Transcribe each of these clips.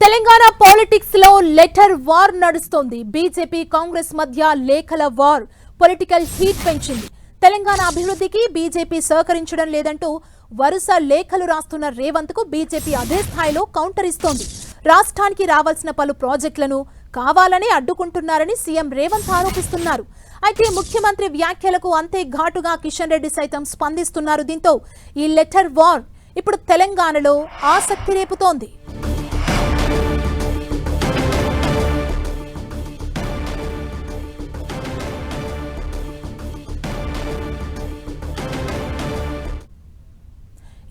Telangana politics లో letter war నడుస్తోంది. BJP Congress మధ్య లేఖల వార్ పొలిటికల్ హీట్ పెంచింది. తెలంగాణ అభివృద్ధికి బీజేపీ సహకరించడం లేదంటూ వరుస లేఖలు రాస్తున్న రేవంత్ కు బీజేపీ అదే స్థాయిలో కౌంటర్ ఇస్తోంది. రాష్ట్రానికి రావాల్సిన పలు ప్రాజెక్టులను కావాలని అడ్డుకుంటున్నారని సీఎం రేవంత్ ఆరోపిస్తున్నారు. అయితే ముఖ్యమంత్రి వ్యాఖ్యలకు అంతే ఘాటుగా కిషన్ రెడ్డి సైతం స్పందిస్తున్నారు. దీంతో ఈ లెటర్ వార్ ఇప్పుడు తెలంగాణలో ఆసక్తి రేపుతోంది.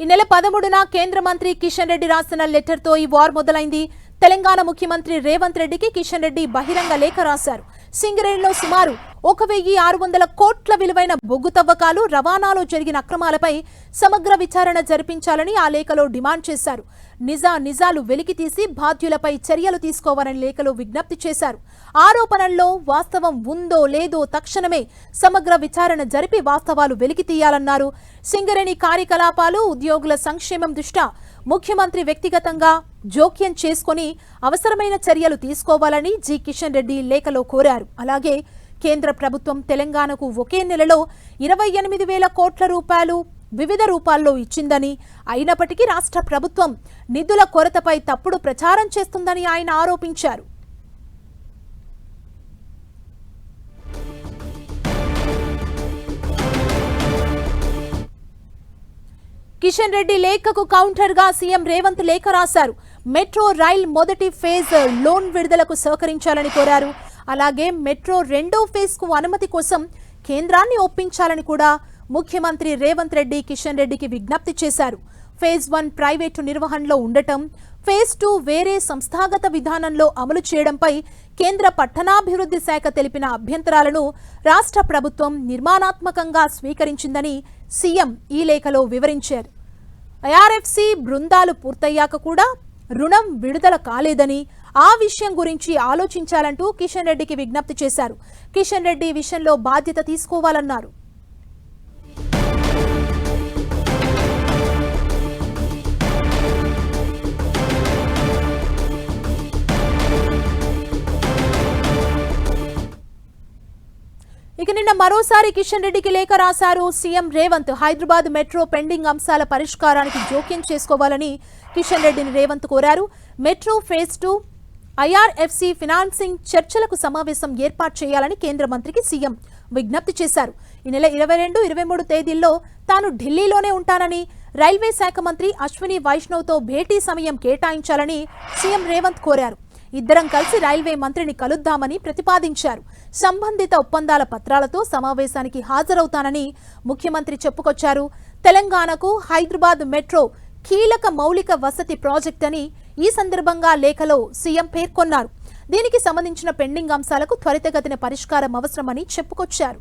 ఈ నెల 13న కేంద్ర మంత్రి కిషన్ రెడ్డి రాసిన లెటర్ తో ఈ వార్ మొదలైంది. తెలంగాణ ముఖ్యమంత్రి రేవంత్ రెడ్డికి కిషన్ రెడ్డి బహిరంగ లేఖ రాశారు. సింగరేణిలో సుమారు 1600 కోట్ల విలువైన బొగ్గు తవ్వకాలు, రవాణాలో జరిగిన అక్రమాలపై సమగ్ర విచారణ జరిపించాలని ఆ లేఖలో డిమాండ్ చేశారు. నిజాలు వెలికితీసి బాధ్యులపై చర్యలు తీసుకోవాలని లేఖలో విజ్ఞప్తి చేశారు. ఆరోపణల్లో వాస్తవం ఉందో లేదో తక్షణమే సమగ్ర విచారణ జరిపి వాస్తవాలు వెలికితీయాలన్నారు. సింగరేణి కార్యకలాపాలు, ఉద్యోగుల సంక్షేమం దృష్ట్యా ముఖ్యమంత్రి వ్యక్తిగతంగా జోక్యం చేసుకుని అవసరమైన చర్యలు తీసుకోవాలని జి కిషన్ రెడ్డి లేఖలో కోరారు. అలాగే కేంద్ర ప్రభుత్వం తెలంగాణకు ఒకే నెలలో 28,000 కోట్ల రూపాయలు వివిధ రూపాల్లో ఇచ్చిందని, అయినప్పటికీ రాష్ట్ర ప్రభుత్వం నిధుల కొరతపై తప్పుడు ప్రచారం చేస్తుందని ఆయన ఆరోపించారు. కిషన్ రెడ్డి లేఖకు కౌంటర్ గా సీఎం రేవంత్ లేఖ రాశారు. మెట్రో రైల్ మొదటి ఫేజ్ లోన్ విడుదలకు సహకరించాలని కోరారు. అలాగే మెట్రో రెండో ఫేజ్ కు అనుమతి కోసం కేంద్రాన్ని ఒప్పించాలని కూడా ముఖ్యమంత్రి రేవంత్ రెడ్డి కిషన్ రెడ్డికి విజ్ఞప్తి చేశారు. ఫేజ్ 1 ప్రైవేటు నిర్వహణలో ఉండటం, ఫేజ్ 2 వేరే సంస్థాగత విధానంలో అమలు చేయడంపై కేంద్ర పట్టణాభివృద్ధి శాఖ తెలిపిన అభ్యంతరాలను రాష్ట్ర ప్రభుత్వం నిర్మాణాత్మకంగా స్వీకరించిందని సీఎం ఈ లేఖలో వివరించారు. ఐఆర్ఎఫ్సి బృందాలు పూర్తయ్యాక కూడా రుణం విడుదల కాలేదని, ఆ విషయం గురించి ఆలోచించాలంటూ కిషన్ రెడ్డికి విజ్ఞప్తి చేశారు. కిషన్ రెడ్డి విషయంలో బాధ్యత తీసుకోవాలన్నారు. ఇక నిన్న మరోసారి కిషన్ రెడ్డికి లేఖ రాశారు CM Revanth. Hyderabad metro pending అంశాల పరిష్కారానికి జోక్యం చేసుకోవాలని కిషన్ రెడ్డిని రేవంత్ కోరారు. మెట్రో ఫేజ్ 2 ఐఆర్ఎఫ్సి ఫినాన్సింగ్ చర్చలకు సమావేశం ఏర్పాటు చేయాలని కేంద్ర మంత్రికి సీఎం విజ్ఞప్తి చేశారు. ఈ నెల 22, 23 తేదీల్లో తాను ఢిల్లీలోనే ఉంటానని, రైల్వే శాఖ మంత్రి అశ్విని వైష్ణవ్తో భేటీ సమయం కేటాయించాలని సీఎం రేవంత్ కోరారు. ఇద్దరం కలిసి రైల్వే మంత్రిని కలుద్దామని ప్రతిపాదించారు. సంబంధిత ఒప్పందాల పత్రాలతో సమావేశానికి హాజరవుతానని ముఖ్యమంత్రి చెప్పుకొచ్చారు. తెలంగాణకు హైదరాబాద్ మెట్రో కీలక మౌలిక వసతి ప్రాజెక్ట్ అని ఈ సందర్భంగా లేఖలో సీఎం పేర్కొన్నారు. దీనికి సంబంధించిన పెండింగ్ అంశాలకు త్వరితగతిన పరిష్కారం అవసరమని చెప్పుకొచ్చారు.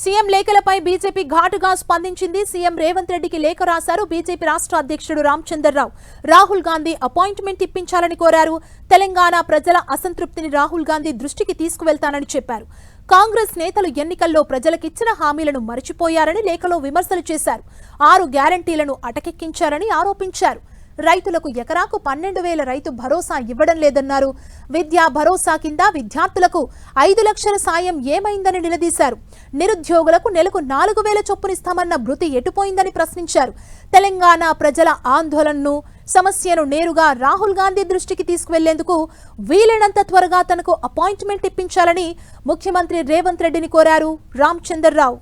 సీఎం లేఖలపై బీజేపీ ఘాటుగా స్పందించింది. సీఎం రేవంత్ రెడ్డికి లేఖ రాశారు. బీజేపీ రాష్ట్ర అధ్యక్షుడు రామచంద్రరావు రాహుల్ గాంధీ అపాయింట్మెంట్ ఇప్పించాలని కోరారు. తెలంగాణ ప్రజల అసంతృప్తిని రాహుల్ గాంధీ దృష్టికి తీసుకువెళ్తానని చెప్పారు. కాంగ్రెస్ నేతలు ఎన్నికల్లో ప్రజలకిచ్చిన హామీలను మరిచిపోయారని లేఖలో విమర్శలు చేశారు. 6 గ్యారంటీలను అటకెక్కించారని ఆరోపించారు. రైతులకు ఎకరాకు 12,000 రైతు భరోసా ఇవ్వడం లేదన్నారు. విద్యా భరోసా కింద విద్యార్థులకు 5 లక్షల సాయం ఏమైందని నిలదీశారు. నిరుద్యోగులకు నెలకు 4,000 చొప్పునిస్తామన్న భృతి ఎటుపోయిందని ప్రశ్నించారు. తెలంగాణ ప్రజల ఆందోళనను, సమస్యను నేరుగా రాహుల్ గాంధీ దృష్టికి తీసుకువెళ్లేందుకు వీలైనంత త్వరగా తనకు అపాయింట్మెంట్ ఇప్పించాలని ముఖ్యమంత్రి రేవంత్ రెడ్డిని కోరారు రామచంద్రరావు.